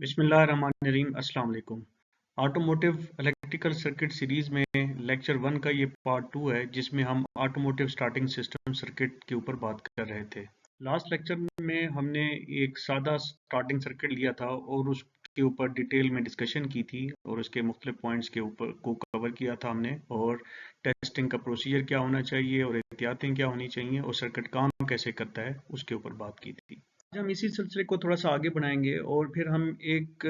बिस्मिल्लाहिर्रहमानिर्रहीम अस्सलाम वालेकुम। ऑटोमोटिव इलेक्ट्रिकल सर्किट सीरीज में लेक्चर 1 का ये पार्ट 2 है जिसमें हम ऑटोमोटिव स्टार्टिंग सिस्टम सर्किट के ऊपर बात कर रहे थे। लास्ट लेक्चर में हमने एक सादा स्टार्टिंग सर्किट लिया था और उसके ऊपर डिटेल में डिस्कशन की थी और उसके मुख्तलिफ पॉइंट्स के ऊपर को कवर किया था हमने, और टेस्टिंग का प्रोसीजर क्या होना चाहिए और एहतियातें क्या होनी चाहिए और सर्किट काम कैसे करता है उसके ऊपर बात की थी। आज हम इसी सिलसिले को थोड़ा सा आगे बढ़ाएंगे और फिर हम एक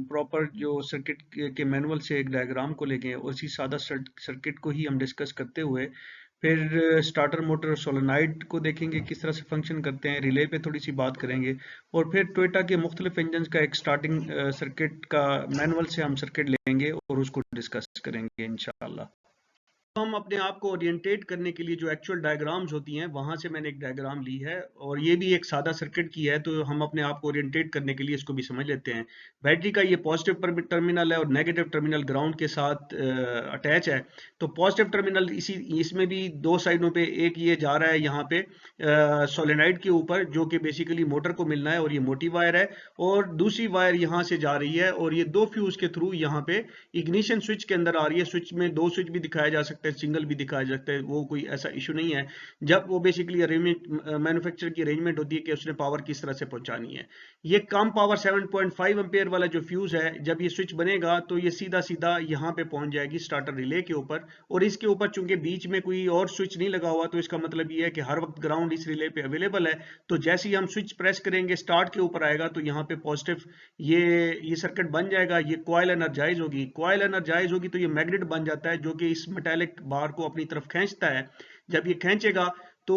प्रॉपर जो सर्किट के मैनुअल से एक डायग्राम को लेंगे और इसी सादा सर्किट को ही हम डिस्कस करते हुए फिर स्टार्टर मोटर सोलेनॉइड को देखेंगे किस तरह से फंक्शन करते हैं, रिले पे थोड़ी सी बात करेंगे और फिर टोयोटा के मुख्तलिफ इंजन का एक स्टार्टिंग सर्किट का मैनुअल से हम सर्किट लेंगे और उसको डिस्कस करेंगे इंशाल्लाह। हम अपने आप को ओरिएंटेट करने के लिए जो एक्चुअल डायग्राम्स होती हैं वहां से मैंने एक डायग्राम ली है और ये भी एक सादा सर्किट की है, तो हम अपने आप को ओरिएंटेट करने के लिए इसको भी समझ लेते हैं। बैटरी का ये पॉजिटिव टर्मिनल है और नेगेटिव टर्मिनल ग्राउंड के साथ अटैच है। तो पॉजिटिव टर्मिनल इसमें भी दो साइडों पे, एक ये जा रहा है यहाँ पे सोलेनॉइड के ऊपर जो कि बेसिकली मोटर को मिलना है और ये मोटी वायर है, और दूसरी वायर यहाँ से जा रही है और ये दो फ्यूज के थ्रू यहाँ पे इग्निशन स्विच के अंदर आ रही है। स्विच में दो स्विच भी दिखाया जा सकता है, सिंगल भी दिखाया जा सकता है, वो कोई ऐसा इशू नहीं है। जब वो बेसिकली अरेंजमेंट मैन्युफैक्चरर की अरेंजमेंट होती है कि उसने पावर किस तरह से पहुंचानी है। ये कम पावर 7.5 एम्पेयर वाला जो फ्यूज है, जब ये स्विच बनेगा तो ये सीधा सीधा यहाँ पे पहुंच जाएगी स्टार्टर रिले के ऊपर, और इसके ऊपर चूंकि बीच में कोई और स्विच नहीं लगा हुआ तो इसका मतलब ये है कि हर वक्त ग्राउंड इस रिले पे अवेलेबल है। तो जैसे ही हम स्विच प्रेस करेंगे स्टार्ट के ऊपर आएगा तो यहाँ पे पॉजिटिव ये सर्किट बन जाएगा। ये कॉइल एनर्जाइज होगी, कॉइल एनर्जाइज होगी तो ये मैग्नेट बन जाता है जो कि इस मेटालिक बार को अपनी तरफ खींचता है। जब ये खींचेगा तो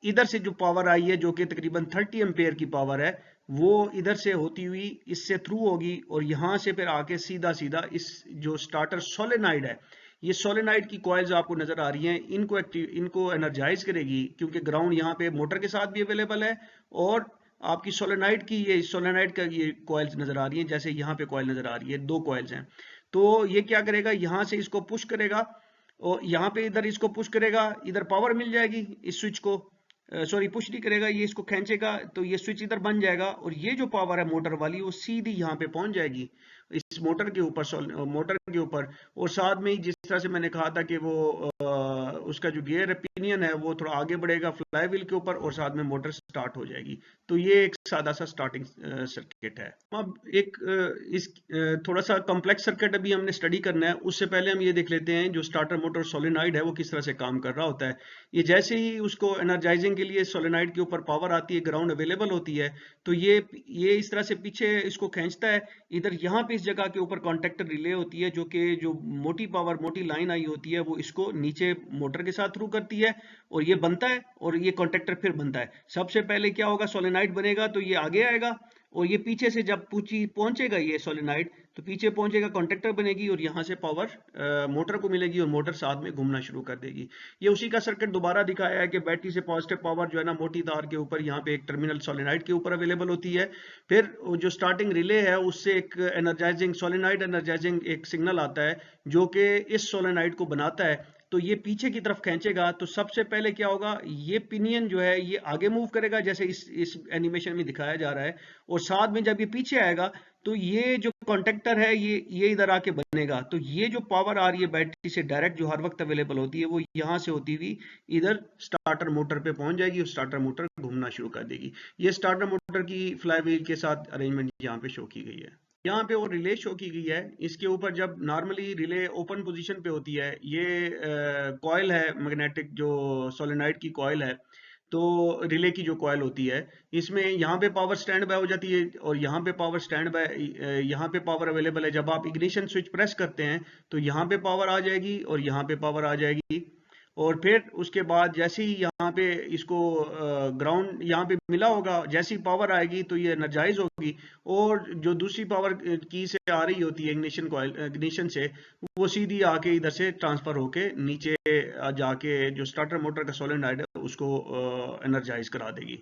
इधर से जो पावर आई है जो कि तकरीबन 30 एम्पेयर की पावर है, वो इधर से होती हुई इससे थ्रू होगी और यहां से फिर आके सीधा सीधा इस जो स्टार्टर सोलेनॉइड है, ये सोलेनॉइड की कॉइल्स आपको नजर आ रही हैं, इनको एनर्जाइज करेगी क्योंकि ग्राउंड यहाँ पे मोटर के साथ भी अवेलेबल है और आपकी सोलेनॉइड की ये सोलेनॉइड का ये कॉइल्स नजर आ रही हैं। जैसे यहाँ पे कॉइल नजर आ रही है, दो कॉइल्स हैं। तो ये क्या करेगा, यहाँ से इसको पुश करेगा और यहाँ पे इधर इसको पुश करेगा, इधर पावर मिल जाएगी इस स्विच को, सॉरी पुश नहीं करेगा, ये इसको खींचेगा तो ये स्विच इधर बन जाएगा और ये जो पावर है मोटर वाली वो सीधी यहाँ पे पहुंच जाएगी इस मोटर के ऊपर। और साथ में ही जिस तरह से मैंने कहा था कि वो उसका जो गियर पिनियन है वो थोड़ा आगे बढ़ेगा फ्लाई व्हील के ऊपर और साथ में मोटर स्टार्ट हो जाएगी। तो ये एक सादा सा स्टार्टिंग सर्किट है। अब एक थोड़ा सा कॉम्प्लेक्स सर्किट अभी हमने स्टडी करना है, उससे पहले हम ये देख लेते हैं जो स्टार्टर मोटर सोलेनॉइड है वो किस तरह से काम कर रहा होता है। ये जैसे ही उसको एनर्जाइजिंग के लिए सोलेनॉइड के ऊपर पावर आती है, ग्राउंड अवेलेबल होती है, तो ये इस तरह से पीछे इसको खींचता है। इधर यहाँ पे इस जगह के ऊपर कॉन्टेक्टर रिले होती है जो कि जो मोटी लाइन आई होती है वो इसको नीचे मोटर के साथ थ्रू करती है और ये बनता है और ये कॉन्टेक्टर फिर बनता है। सबसे पहले क्या होगा, सोलेनॉइड बनेगा तो ये आगे आएगा और ये पीछे से जब पहुंचेगा ये सोलेनॉइड तो पीछे पहुंचेगा, कॉन्टेक्टर बनेगी और यहाँ से पावर मोटर को मिलेगी और मोटर साथ में घूमना शुरू कर देगी। ये उसी का सर्किट दोबारा दिखाया है कि बैटरी से पॉजिटिव पावर जो है ना मोटी तार के ऊपर यहाँ पे एक टर्मिनल सोलेनॉइड के ऊपर अवेलेबल होती है। फिर जो स्टार्टिंग रिले है उससे एक एनर्जाइजिंग सोलेनॉइड एनर्जाइजिंग एक सिग्नल आता है जो कि इस सोलेनॉइड को बनाता है। तो ये पीछे की तरफ खींचेगा तो सबसे पहले क्या होगा, ये पिनियन जो है ये आगे मूव करेगा जैसे इस एनिमेशन में दिखाया जा रहा है, और साथ में जब ये पीछे आएगा तो ये जो कॉन्टेक्टर है ये इधर आके बनेगा। तो ये जो पावर आ रही है बैटरी से डायरेक्ट जो हर वक्त अवेलेबल होती है वो यहाँ से होती हुई इधर स्टार्टर मोटर पे पहुंच जाएगी और स्टार्टर मोटर घूमना शुरू कर देगी। ये स्टार्टर मोटर की फ्लाई व्हील के साथ अरेंजमेंट यहाँ पे शो की गई है। यहाँ पे वो रिले शो की गई है। इसके ऊपर जब नॉर्मली रिले ओपन पोजीशन पे होती है, ये कॉइल है मैग्नेटिक जो सोलेनॉइड की कॉइल है, तो रिले की जो कॉइल होती है इसमें यहाँ पे पावर स्टैंड बाय हो जाती है और यहाँ पे पावर स्टैंड बाय, यहाँ पे पावर अवेलेबल है। जब आप इग्निशन स्विच प्रेस करते हैं तो यहाँ पे पावर आ जाएगी और यहाँ पे पावर आ जाएगी, और फिर उसके बाद जैसे ही यहाँ पे इसको ग्राउंड यहाँ पे मिला होगा, जैसी पावर आएगी तो ये एनर्जाइज होगी और जो दूसरी पावर की से आ रही होती है इग्निशन कॉइल इग्निशन से, वो सीधी आके इधर से ट्रांसफर होके नीचे जाके जो स्टार्टर मोटर का सोलेनॉइड है उसको एनर्जाइज करा देगी।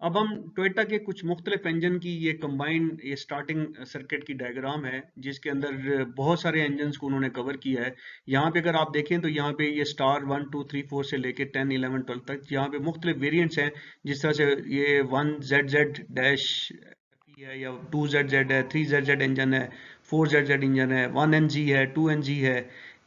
अब हम टोयोटा के कुछ मुख्तलिफ इंजन की ये कंबाइंड ये स्टार्टिंग सर्किट की डायग्राम है जिसके अंदर बहुत सारे इंजन को उन्होंने कवर किया है। यहाँ पे अगर आप देखें तो यहाँ पे ये स्टार 1 2 3 4 से लेके 10 11 12 तक यहाँ पे मुख्तलिफ वेरिएंट्स हैं। जिस तरह से ये 1 ZZ डैश है या 2ZZ है, 3ZZ इंजन है, 4ZZ इंजन है, 1NG है, 2NG है।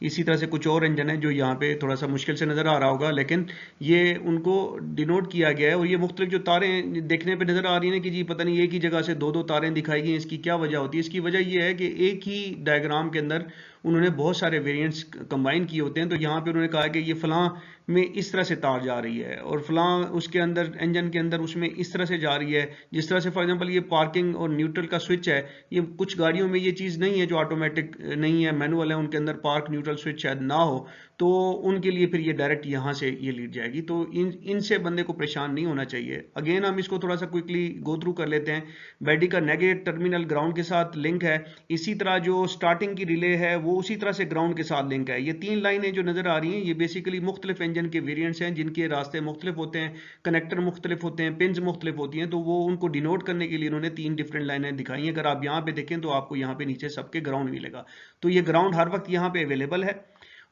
इसी तरह से कुछ और इंजन है जो यहाँ पे थोड़ा सा मुश्किल से नज़र आ रहा होगा, लेकिन ये उनको डिनोट किया गया है। और ये मुख्तलिफ जो तारें देखने पे नज़र आ रही हैं कि जी पता नहीं एक ही जगह से दो दो तारें दिखाई गई हैं, इसकी क्या वजह होती है? इसकी वजह ये है कि एक ही डायग्राम के अंदर उन्होंने बहुत सारे वेरिएंट्स कंबाइन किए होते हैं। तो यहाँ पे उन्होंने कहा कि ये फलां में इस तरह से तार जा रही है और फलां उसके अंदर इंजन के अंदर उसमें इस तरह से जा रही है। जिस तरह से फॉर एग्जांपल ये पार्किंग और न्यूट्रल का स्विच है, ये कुछ गाड़ियों में ये चीज़ नहीं है जो ऑटोमेटिक नहीं है, मैनुअल है, उनके अंदर पार्क न्यूट्रल स्विच शायद ना हो, तो उनके लिए फिर ये डायरेक्ट यहाँ से ये लीड जाएगी। तो इनसे बंदे को परेशान नहीं होना चाहिए। अगेन हम इसको थोड़ा सा क्विकली गो थ्रू कर लेते हैं। बैटरी का नेगेटिव टर्मिनल ग्राउंड के साथ लिंक है। इसी तरह जो स्टार्टिंग की रिले है वो उसी तरह से ग्राउंड के साथ लिंक है। ये तीन लाइनें जो नज़र आ रही हैं ये बेसिकली मुख्तलिफ इंजन के वेरिएंट्स हैं जिनके रास्ते मुख्तलिफ होते हैं, कनेक्टर मुख्तलिफ होते हैं, पिन्स मुख्तलिफ होती हैं। तो वो उनको डिनोट करने के लिए इन्होंने तीन डिफरेंट लाइनें दिखाई हैं। अगर आप यहाँ पे देखें तो आपको यहाँ पे नीचे सबके ग्राउंड मिलेगा। तो ये ग्राउंड हर वक्त यहाँ पे अवेलेबल है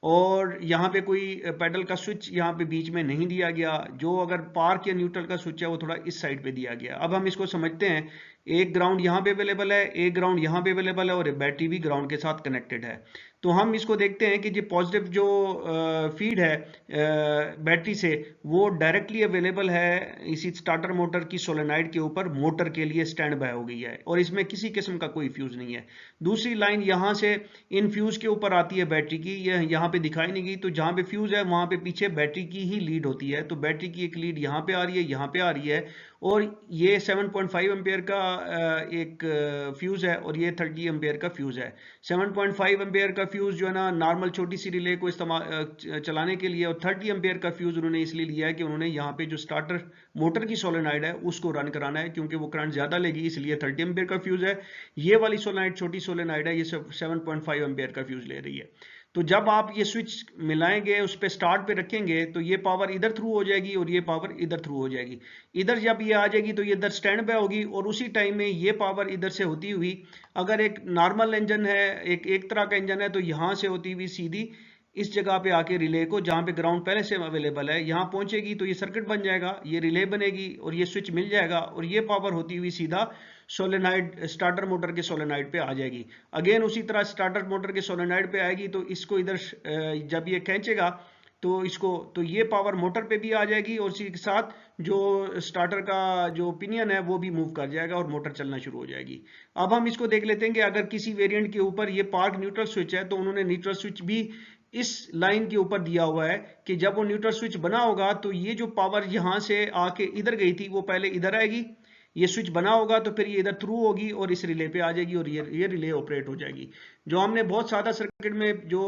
और यहाँ पे कोई पैडल का स्विच यहाँ पे बीच में नहीं दिया गया। जो अगर पार्क या न्यूट्रल का स्विच है वो थोड़ा इस साइड पे दिया गया। अब हम इसको समझते हैं। एक ग्राउंड यहाँ पे अवेलेबल है, एक ग्राउंड यहाँ पे अवेलेबल है और बैटरी भी ग्राउंड के साथ कनेक्टेड है। तो हम इसको देखते हैं कि जो पॉजिटिव जो फीड है बैटरी से वो डायरेक्टली अवेलेबल है इसी स्टार्टर मोटर की सोलेनाइड के ऊपर, मोटर के लिए स्टैंड बाय हो गई है और इसमें किसी किस्म का कोई फ्यूज नहीं है। दूसरी लाइन यहाँ से इन फ्यूज के ऊपर आती है बैटरी की, यह यहाँ पे दिखाई नहीं गई। तो जहाँ पे फ्यूज है वहां पे पीछे बैटरी की ही लीड होती है। तो बैटरी की एक लीड यहाँ पे आ रही है, यहाँ पे आ रही है और ये 7.5 एम्पेयर का एक फ्यूज है और ये 30 एम्पेयर का फ्यूज है। 7.5 एम्पेयर का फ्यूज जो है ना नॉर्मल छोटी सी रिले को इस्तेमाल चलाने के लिए, और 30 एम्पेयर का फ्यूज उन्होंने इसलिए लिया है कि उन्होंने यहाँ पे जो स्टार्टर मोटर की सोलेनाइड है उसको रन कराना है, क्योंकि वो करंट ज्यादा लेगी, इसलिए 30 एम्पेयर का फ्यूज है। ये वाली सोलेनाइड छोटी सोलेनाइड है, ये 7.5 एम्पेयर का फ्यूज ले रही है। तो जब आप ये स्विच मिलाएंगे, उस पर स्टार्ट पे रखेंगे, तो ये पावर इधर थ्रू हो जाएगी और ये पावर इधर थ्रू हो जाएगी। इधर जब ये आ जाएगी तो ये इधर स्टैंड बाय होगी और उसी टाइम में ये पावर इधर से होती हुई, अगर एक नॉर्मल इंजन है, एक तरह का इंजन है, तो यहां से होती हुई सीधी इस जगह पे आके रिले को, जहां पे ग्राउंड पहले से अवेलेबल है, यहां पहुंचेगी। तो ये सर्किट बन जाएगा, ये रिले बनेगी और ये स्विच मिल जाएगा और ये पावर होती हुई सीधा सोलेनाइड स्टार्टर मोटर के सोलेनाइड पे आ जाएगी। अगेन उसी तरह स्टार्टर मोटर के सोलेनाइड पे आएगी तो इसको इधर जब ये खींचेगा तो इसको, तो ये पावर मोटर पे भी आ जाएगी और इसी के साथ जो स्टार्टर का जो पिनियन है वो भी मूव कर जाएगा और मोटर चलना शुरू हो जाएगी। अब हम इसको देख लेते हैं कि अगर किसी वेरिएंट के ऊपर ये पार्क न्यूट्रल स्विच है तो उन्होंने न्यूट्रल स्विच भी इस लाइन के ऊपर दिया हुआ है कि जब वो न्यूट्रल स्विच बना होगा तो ये जो पावर यहां से आके इधर गई थी वो पहले इधर आएगी, ये स्विच बना होगा तो फिर ये इधर थ्रू होगी और इस रिले पे आ जाएगी और ये रिले ऑपरेट हो जाएगी। जो हमने बहुत सादा सर्किट में जो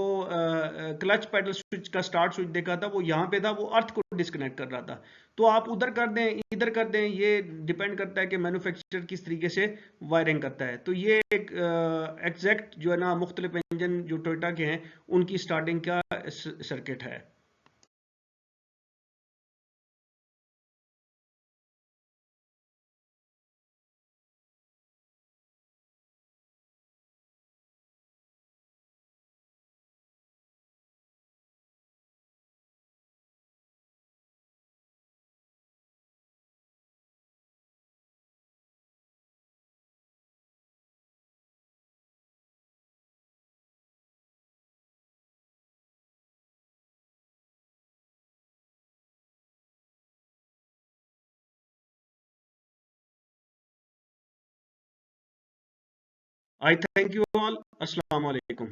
क्लच पैडल स्विच का स्टार्ट स्विच देखा था वो यहाँ पे था, वो अर्थ को डिस्कनेक्ट कर रहा था। तो आप उधर कर दें इधर कर दें, ये डिपेंड करता है कि मैन्युफैक्चरर किस तरीके से वायरिंग करता है। तो ये एक एग्जैक्ट जो है ना मुख्तलिफ इंजन जो टोयोटा के हैं उनकी स्टार्टिंग का सर्किट है। आई थैंक यू ऑल। अस्सलाम वालेकुम।